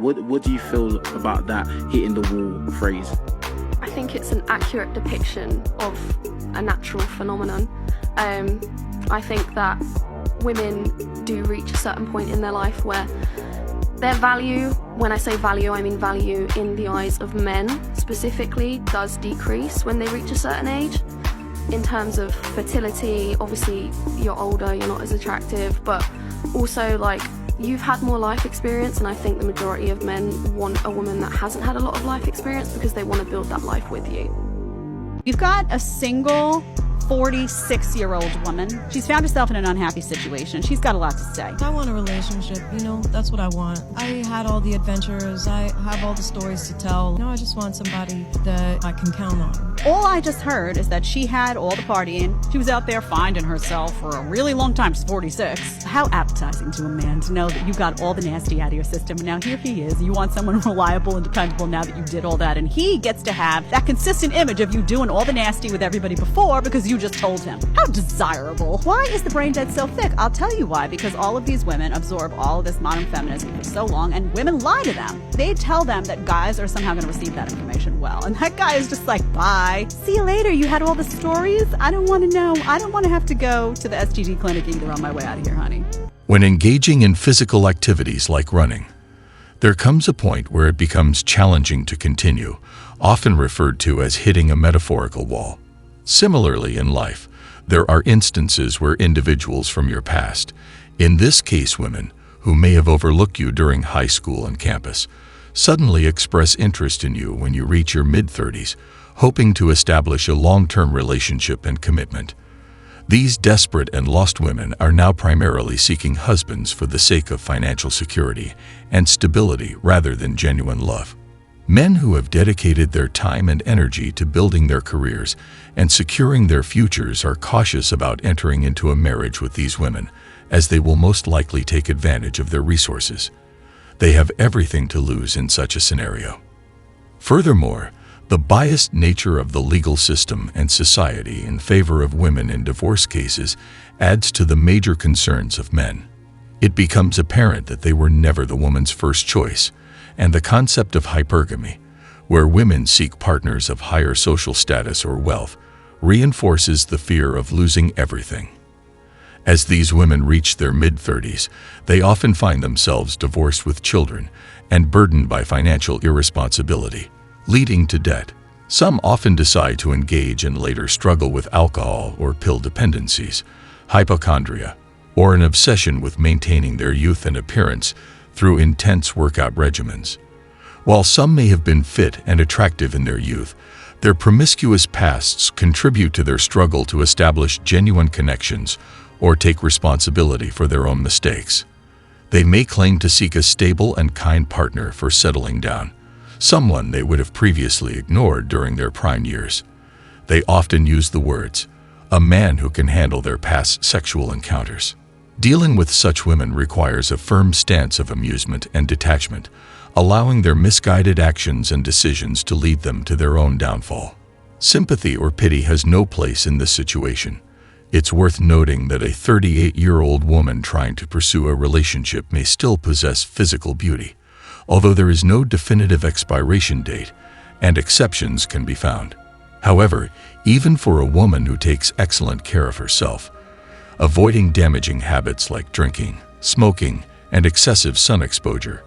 What do you feel about that hitting the wall phrase? I think it's an accurate depiction of a natural phenomenon. I think that women do reach a certain point in their life where their value, when I say value, I mean value in the eyes of men specifically, does decrease when they reach a certain age. In terms of fertility, obviously you're older, you're not as attractive, but also like you've had more life experience, and I think the majority of men want a woman that hasn't had a lot of life experience because they want to build that life with you. You've got a single 46-year-old woman. She's found herself in an unhappy situation. She's got a lot to say. I want a relationship, that's what I want. I had all the adventures, I have all the stories to tell. I just want somebody that I can count on. All I just heard is that she had all the partying. She was out there finding herself for a really long time. She's 46. How appetizing to a man to know that you got all the nasty out of your system, and now here he is. You want someone reliable and dependable now that you did all that, and he gets to have that consistent image of you doing all the nasty with everybody before because you just told him. How desirable. Why is the brain dead so thick? I'll tell you why. Because all of these women absorb all of this modern feminism for so long, and women lie to them. They tell them that guys are somehow going to receive that information well, and that guy is just like, bye. See you later. You had all the stories? I don't want to know. I don't want to have to go to the STD clinic either on my way out of here, honey. When engaging in physical activities like running, there comes a point where it becomes challenging to continue, often referred to as hitting a metaphorical wall. Similarly in life, there are instances where individuals from your past, in this case women, who may have overlooked you during high school and campus, suddenly express interest in you when you reach your mid-30s, hoping to establish a long-term relationship and commitment. These desperate and lost women are now primarily seeking husbands for the sake of financial security and stability rather than genuine love. Men who have dedicated their time and energy to building their careers and securing their futures are cautious about entering into a marriage with these women, as they will most likely take advantage of their resources. They have everything to lose in such a scenario. Furthermore, the biased nature of the legal system and society in favor of women in divorce cases adds to the major concerns of men. It becomes apparent that they were never the woman's first choice, and the concept of hypergamy, where women seek partners of higher social status or wealth, reinforces the fear of losing everything. As these women reach their mid-30s, they often find themselves divorced with children and burdened by financial irresponsibility, leading to debt. Some often decide to engage and later struggle with alcohol or pill dependencies, hypochondria, or an obsession with maintaining their youth and appearance through intense workout regimens. While some may have been fit and attractive in their youth, their promiscuous pasts contribute to their struggle to establish genuine connections or take responsibility for their own mistakes. They may claim to seek a stable and kind partner for settling down, someone they would have previously ignored during their prime years. They often use the words, "a man who can handle their past sexual encounters." Dealing with such women requires a firm stance of amusement and detachment, allowing their misguided actions and decisions to lead them to their own downfall. Sympathy or pity has no place in this situation. It's worth noting that a 38-year-old woman trying to pursue a relationship may still possess physical beauty, although there is no definitive expiration date, and exceptions can be found. However, even for a woman who takes excellent care of herself, avoiding damaging habits like drinking, smoking, and excessive sun exposure,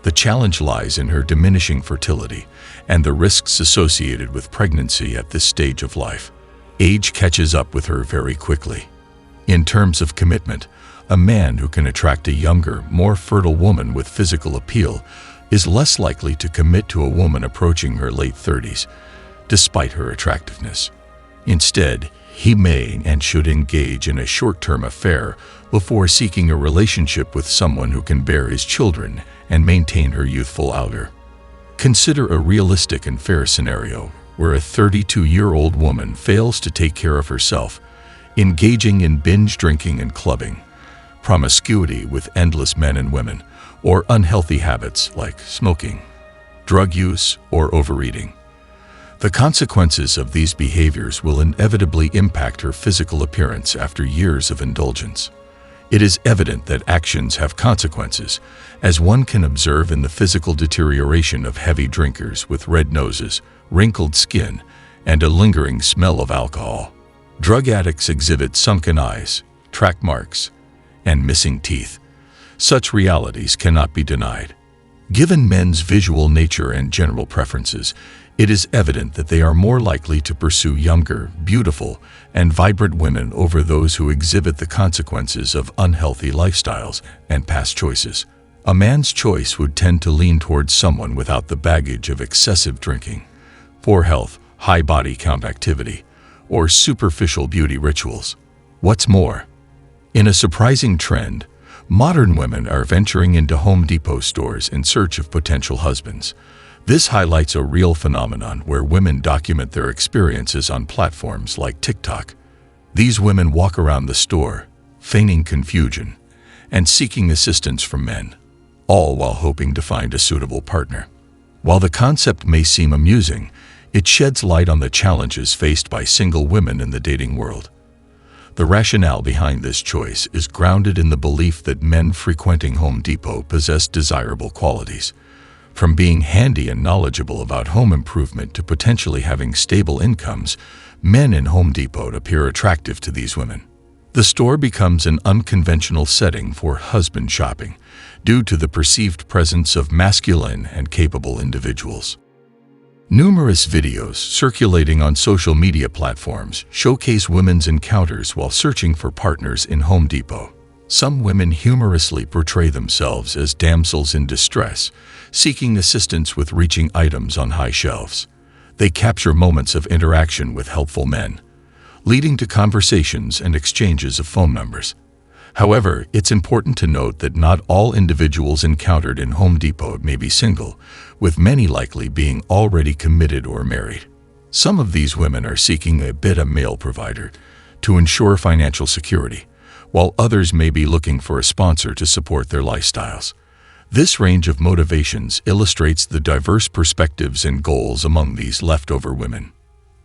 the challenge lies in her diminishing fertility and the risks associated with pregnancy at this stage of life. Age catches up with her very quickly. In terms of commitment, a man who can attract a younger, more fertile woman with physical appeal is less likely to commit to a woman approaching her late 30s, despite her attractiveness. Instead, he may and should engage in a short-term affair before seeking a relationship with someone who can bear his children and maintain her youthful allure. Consider a realistic and fair scenario where a 32-year-old woman fails to take care of herself, engaging in binge drinking and clubbing, promiscuity with endless men and women, or unhealthy habits like smoking, drug use, or overeating. The consequences of these behaviors will inevitably impact her physical appearance after years of indulgence. It is evident that actions have consequences, as one can observe in the physical deterioration of heavy drinkers with red noses, wrinkled skin, and a lingering smell of alcohol. Drug addicts exhibit sunken eyes, track marks, and missing teeth. Such realities cannot be denied. Given men's visual nature and general preferences, it is evident that they are more likely to pursue younger, beautiful, and vibrant women over those who exhibit the consequences of unhealthy lifestyles and past choices. A man's choice would tend to lean towards someone without the baggage of excessive drinking, poor health, high body count activity, or superficial beauty rituals. What's more, in a surprising trend, modern women are venturing into Home Depot stores in search of potential husbands. This highlights a real phenomenon where women document their experiences on platforms like TikTok. These women walk around the store, feigning confusion and seeking assistance from men, all while hoping to find a suitable partner. While the concept may seem amusing, it sheds light on the challenges faced by single women in the dating world. The rationale behind this choice is grounded in the belief that men frequenting Home Depot possess desirable qualities. From being handy and knowledgeable about home improvement to potentially having stable incomes, men in Home Depot appear attractive to these women. The store becomes an unconventional setting for husband shopping due to the perceived presence of masculine and capable individuals. Numerous videos circulating on social media platforms showcase women's encounters while searching for partners in Home Depot. Some women humorously portray themselves as damsels in distress, seeking assistance with reaching items on high shelves. They capture moments of interaction with helpful men, leading to conversations and exchanges of phone numbers. However, it's important to note that not all individuals encountered in Home Depot may be single, with many likely being already committed or married. Some of these women are seeking a beta male provider to ensure financial security, while others may be looking for a sponsor to support their lifestyles. This range of motivations illustrates the diverse perspectives and goals among these leftover women.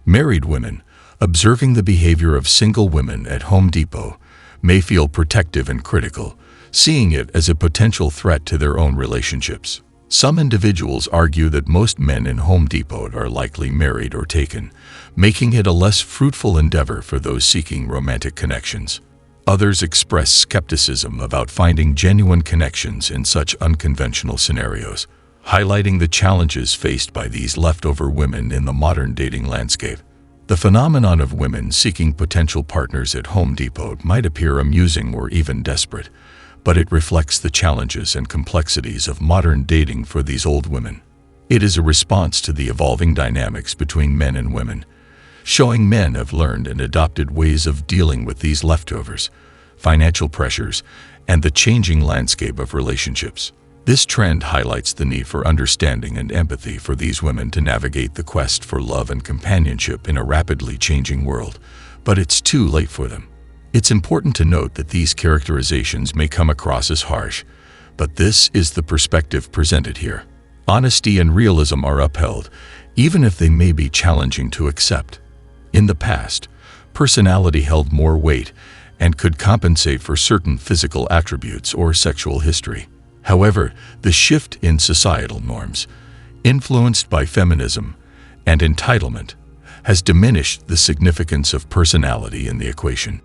Married women, observing the behavior of single women at Home Depot, may feel protective and critical, seeing it as a potential threat to their own relationships. Some individuals argue that most men in Home Depot are likely married or taken, making it a less fruitful endeavor for those seeking romantic connections. Others express skepticism about finding genuine connections in such unconventional scenarios, highlighting the challenges faced by these leftover women in the modern dating landscape. The phenomenon of women seeking potential partners at Home Depot might appear amusing or even desperate, but it reflects the challenges and complexities of modern dating for these old women. It is a response to the evolving dynamics between men and women, showing men have learned and adopted ways of dealing with these leftovers, financial pressures, and the changing landscape of relationships. This trend highlights the need for understanding and empathy for these women to navigate the quest for love and companionship in a rapidly changing world, but it's too late for them. It's important to note that these characterizations may come across as harsh, but this is the perspective presented here. Honesty and realism are upheld, even if they may be challenging to accept. In the past, personality held more weight and could compensate for certain physical attributes or sexual history. However, the shift in societal norms, influenced by feminism and entitlement, has diminished the significance of personality in the equation.